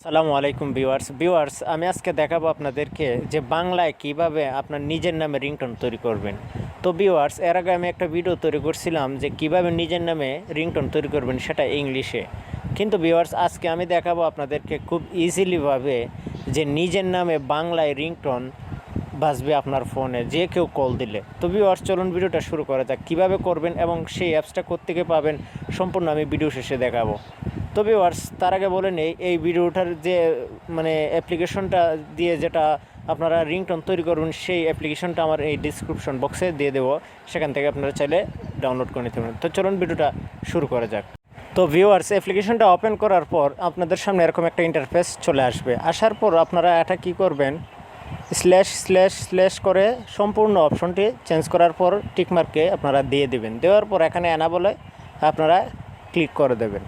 আসসালামু আলাইকুম ভিউয়ার্স আমি আজকে দেখাবো আপনাদেরকে যে বাংলায় কিভাবে আপনার নিজের নামে রিংটোন তৈরি করবেন। তো ভিউয়ার্স, এর আগে আমি একটা ভিডিও তৈরি করছিলাম যে কিভাবে নিজের নামে রিংটোন তৈরি করবেন, সেটা ইংলিশে। কিন্তু ভিউয়ার্স, আজকে আমি দেখাবো আপনাদেরকে খুব ইজিলিভাবে যে নিজের নামে বাংলায় রিংটোন বাজবে আপনার ফোনে যে কেউ কল দিলে। তো ভিউয়ার্স, চলুন ভিডিওটা শুরু করা যাক। কীভাবে করবেন এবং সেই অ্যাপসটা কোত্থেকে পাবেন সম্পূর্ণ আমি ভিডিও শেষে দেখাবো। তো ভিউয়ার্স, তার আগে বলে নেই, এই ভিডিওটার যে অ্যাপ্লিকেশনটা দিয়ে যেটা আপনারা রিংটোন তৈরি করবেন, সেই অ্যাপ্লিকেশনটা আমার এই ডিসক্রিপশন বক্সে দিয়ে দেবো, সেখান থেকে আপনারা চাইলে ডাউনলোড করে নিতে পারেন। তো চলুন ভিডিওটা শুরু করা যাক। তো ভিউয়ার্স, অ্যাপ্লিকেশনটা ওপেন করার পর আপনাদের সামনে এরকম একটা ইন্টারফেস চলে আসবে। আসার পর আপনারা এটা কী করবেন, স্ল্যাশ করে সম্পূর্ণ অপশনটি চেঞ্জ করার পর টিকমার্কে আপনারা দিয়ে দেবেন। দেওয়ার পর এখানে বলে আপনারা ক্লিক করে দেবেন।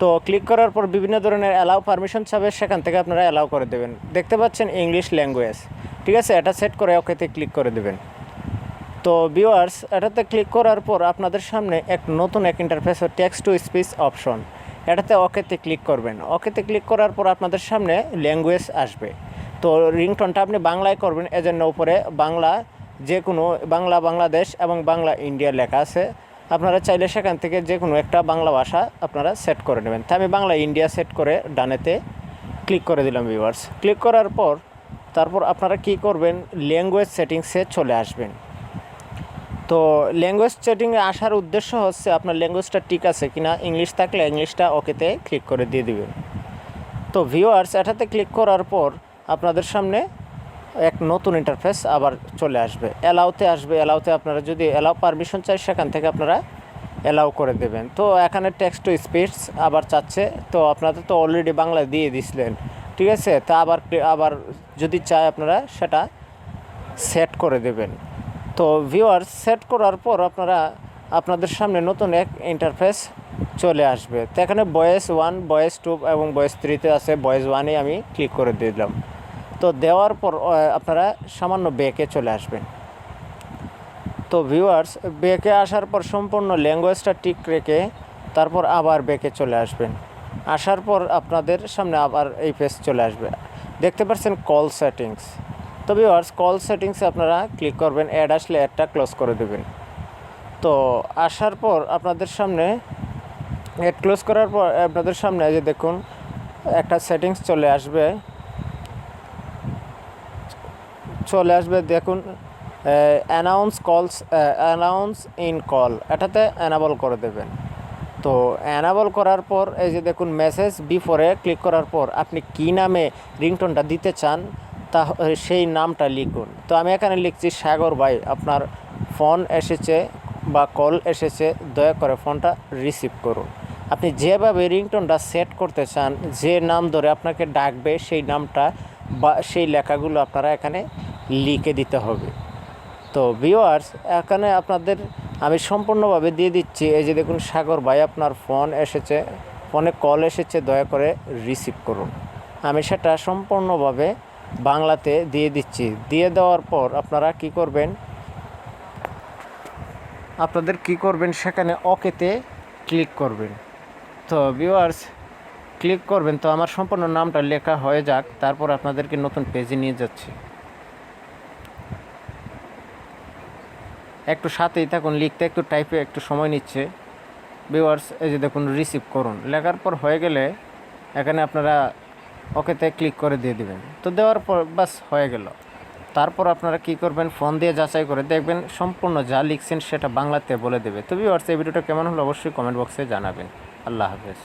তো ক্লিক করার পর বিভিন্ন ধরনের অ্যালাউ পারমিশন চাবে, সেখান থেকে আপনারা অ্যালাউ করে দেবেন। দেখতে পাচ্ছেন ইংলিশ ল্যাঙ্গুয়েজ, ঠিক আছে, এটা সেট করে ওকেতে ক্লিক করে দেবেন। তো ভিউয়ার্স, এটাতে ক্লিক করার পর আপনাদের সামনে নতুন interface text to speech option, এটাতে ওকেতে ক্লিক করবেন। ওকেতে ক্লিক করার পর আপনাদের সামনে ল্যাঙ্গুয়েজ আসবে। তো রিংটোনটা আপনি বাংলায় করবেন, এজন্য উপরে বাংলা, যে কোনো বাংলা বাংলাদেশ এবং বাংলা ইন্ডিয়া লেখা আছে। আপনারা চাইলে সেখান থেকে যে কোনো একটা বাংলা ভাষা আপনারা সেট করে নেবেন। তাই আমি বাংলা ইন্ডিয়া সেট করে ডানেতে ক্লিক করে দিলাম ভিউয়ার্স। ক্লিক করার পর তারপর আপনারা কি করবেন, ল্যাঙ্গুয়েজ সেটিংসে চলে আসবেন। তো ল্যাঙ্গুয়েজ সেটিংয়ে আসার উদ্দেশ্য হচ্ছে আপনার ল্যাঙ্গুয়েজটা ঠিক আছে কিনা, ইংলিশ থাকলে ইংলিশটা ওকেতে ক্লিক করে দিয়ে দিবেন। তো ভিউয়ার্স, এটাতে ক্লিক করার পর আপনাদের সামনে নতুন ইন্টারফেস আবার চলে আসবে, অ্যালাউতে আপনারা যদি অ্যালাউ পারমিশন চাই, সেখান থেকে আপনারা অ্যালাউ করে দেবেন। তো এখানে টেক্সট টু স্পিচ আবার চাচ্ছে, তো আপনাদের তো অলরেডি বাংলা দিয়ে দিছিলেন, ঠিক আছে। তা আবার যদি চায় আপনারা সেটা সেট করে দেবেন। তো ভিউয়ার্স, সেট করার পর আপনাদের সামনে নতুন ইন্টারফেস চলে আসবে। তো এখানে ভয়েস 1, ভয়েস 2 এবং ভয়েস 3তে আছে। ভয়েস 1-এ আমি ক্লিক করে দিলাম। তো দেওয়ার পর আপনারা সামান্য ব্যাকে চলে আসবেন। তো ভিউয়ার্স, ব্যাকে আসার পর সম্পূর্ণ ল্যাঙ্গুয়েজটা ঠিক রেখে তারপর আবার ব্যাকে চলে আসবেন। আসার পর আপনাদের সামনে আবার এই পেজ চলে আসবে। দেখতে পাচ্ছেন কল সেটিংস। তো ভিউয়ার্স, কল সেটিংসে আপনারা ক্লিক করবেন, অ্যাড আসলে অ্যাডটা ক্লোজ করে দেবেন। তো আসার পর আপনাদের সামনে অ্যাড ক্লোজ করার পর আপনাদের সামনে যে দেখুন একটা সেটিংস চলে আসবে দেখুন, অ্যানাউন্স ইন কল, এটাতে অ্যানাবল করে দেবেন। তো অ্যানাবল করার পর এই যে দেখুন মেসেজ বিফোরে ক্লিক করার পর আপনি কী নামে রিংটোনটা দিতে চান তা সেই নামটা লিখুন। তো আমি এখানে লিখছি সাগর ভাই, আপনার ফোন এসেছে বা কল এসেছে, দয়া করে ফোনটা রিসিভ করুন। আপনি যেভাবে রিংটোনটা সেট করতে চান, যে নাম ধরে আপনাকে ডাকবে সেই নামটা বা সেই লেখাগুলো আপনারা এখানে লিখে দিতে হবে। তো ভিউয়ার্স, এখানে আপনাদের আমি সম্পূর্ণভাবে দিয়ে দিচ্ছি। এই যে দেখুন সাগর ভাই, আপনার ফোনে কল এসেছে, দয়া করে রিসিভ করুন। আমি সেটা সম্পূর্ণভাবে বাংলাতে দিয়ে দিচ্ছি। দিয়ে দেওয়ার পর আপনারা কি করবেন, সেখানে ওকেতে ক্লিক করবেন। তো ভিউয়ার্স, ক্লিক করবেন। তো আমার সম্পূর্ণ নামটা লেখা হয়ে যাক, তারপর আপনাদেরকে নতুন পেজে নিয়ে যাচ্ছি। একটু সাথেই থাকুন, লিখতে একটু টাইপে একটু সময় নিচ্ছে। ভিউয়ার্স, এই যে দেখুন রিসিভ করুন লেখার পর হয়ে গেলে এখানে আপনারা ওকেতে ক্লিক করে দিয়ে দেবেন। তো দেওয়ার পর বাস হয়ে গেল। তারপর আপনারা কি করবেন, ফোন দিয়ে যাচাই করে দেখবেন সম্পূর্ণ যা লিখছেন সেটা বাংলাতে বলে দেবে। তো ভিউয়ার্স, এই ভিডিওটা কেমন হলো অবশ্যই কমেন্ট বক্সে জানাবেন। আল্লাহ হাফেজ।